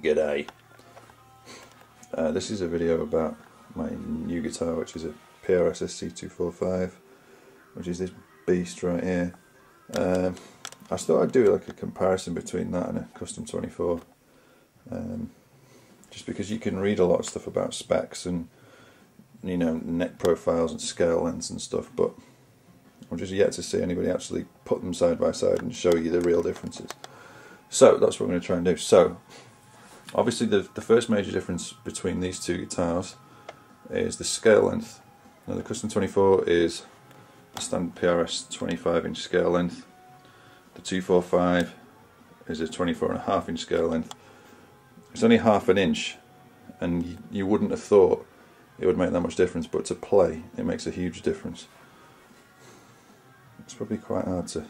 G'day. This is a video about my new guitar, which is a PRS SC245, which is this beast right here. I thought I'd do like a comparison between that and a Custom 24, just because you can read a lot of stuff about specs and, you know, neck profiles and scale lengths and stuff, but I'm just yet to see anybody actually put them side by side and show you the real differences. So that's what I'm going to try and do. So obviously the first major difference between these two guitars is the scale length. Now the Custom 24 is a standard PRS 25-inch scale length. The 245 is a 24.5-inch scale length. It's only half an inch, and you wouldn't have thought it would make that much difference, but to play it makes a huge difference. It's probably quite hard to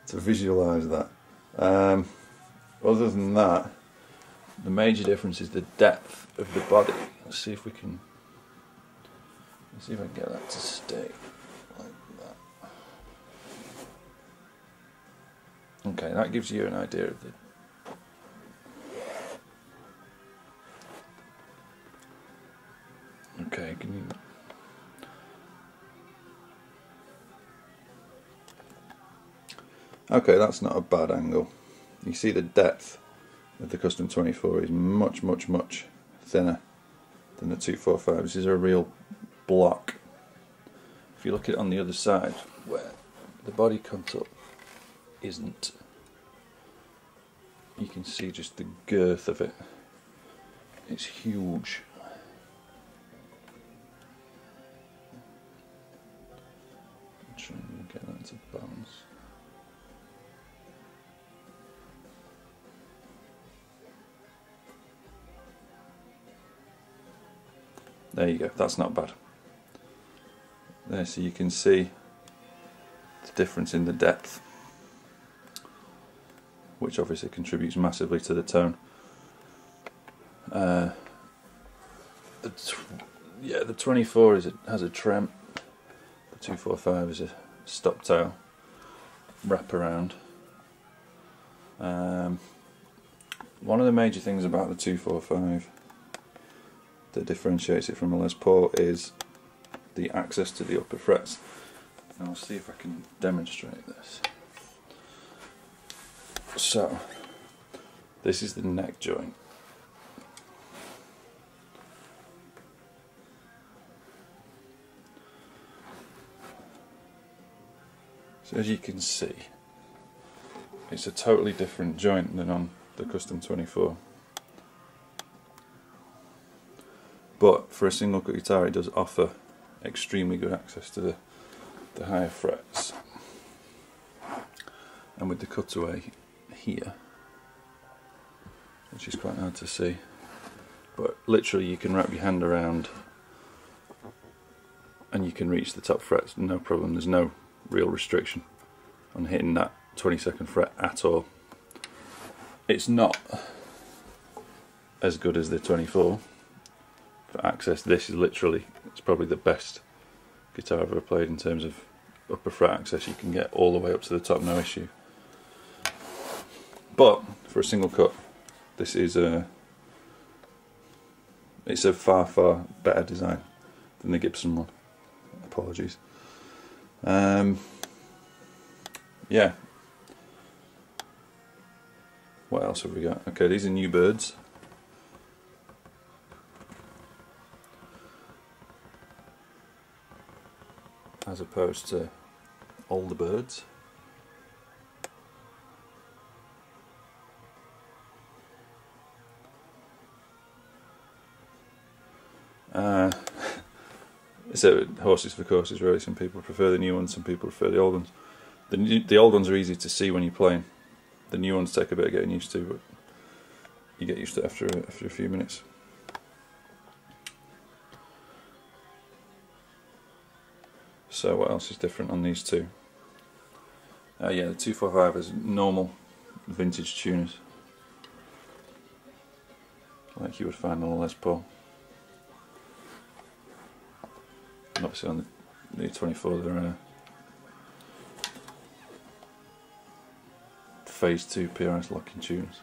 visualise that. Other than that, the major difference is the depth of the body. Let's see if I can get that to stay like that. Okay, that gives you an idea of the okay, can you okay, that's not a bad angle. You see the depth of the Custom 24 is much thinner than the 245. This is a real block. If you look at it on the other side, where the body contour isn't, you can see just the girth of it. It's huge. I'm trying to get that into balance. There you go, that's not bad. There, so you can see the difference in the depth, which obviously contributes massively to the tone. The 24 has a trem, the 245 is a stop tail wraparound. One of the major things about the 245 that differentiates it from a Les Paul is the access to the upper frets. And I'll see if I can demonstrate this. So, this is the neck joint. So as you can see, it's a totally different joint than on the Custom 24. But for a single cut guitar, it does offer extremely good access to the higher frets. And with the cutaway here, which is quite hard to see, but literally you can wrap your hand around and you can reach the top frets, no problem. There's no real restriction on hitting that 22nd fret at all. It's not as good as the 24 for access. This is literally, it's probably the best guitar I've ever played in terms of upper fret access. You can get all the way up to the top, no issue. But for a single cut, this is it's a far better design than the Gibson one. Apologies. Yeah. What else have we got? Okay, these are new birds. As opposed to older birds. So horses for courses, really. Some people prefer the new ones, some people prefer the old ones. The old ones are easy to see when you're playing. The new ones take a bit of getting used to, but you get used to it after a few minutes. So what else is different on these two? Yeah, the 245 is normal vintage tuners, like you would find on a Les Paul. And obviously on the 24 they're Phase 2 PRS locking tuners.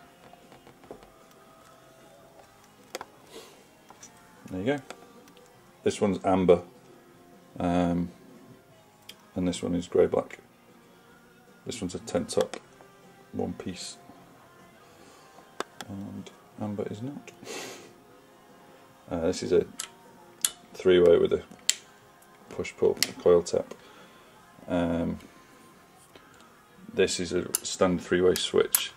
There you go. This one's amber, and this one is grey black. This one's a 10-top one piece, and amber is not. This is a 3-way with a push-pull coil tap. This is a standard 3-way switch,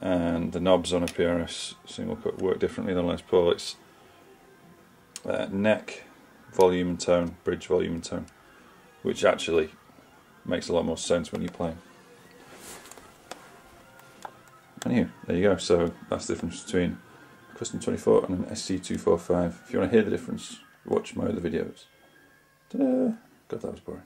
and the knobs on a PRS single cut work differently than Les Paul. It's neck, volume and tone, bridge volume and tone, which actually makes a lot more sense when you're playing. Anyway, there you go. So that's the difference between a Custom 24 and an SC245. If you want to hear the difference, watch my other videos. Ta-da! God, that was boring.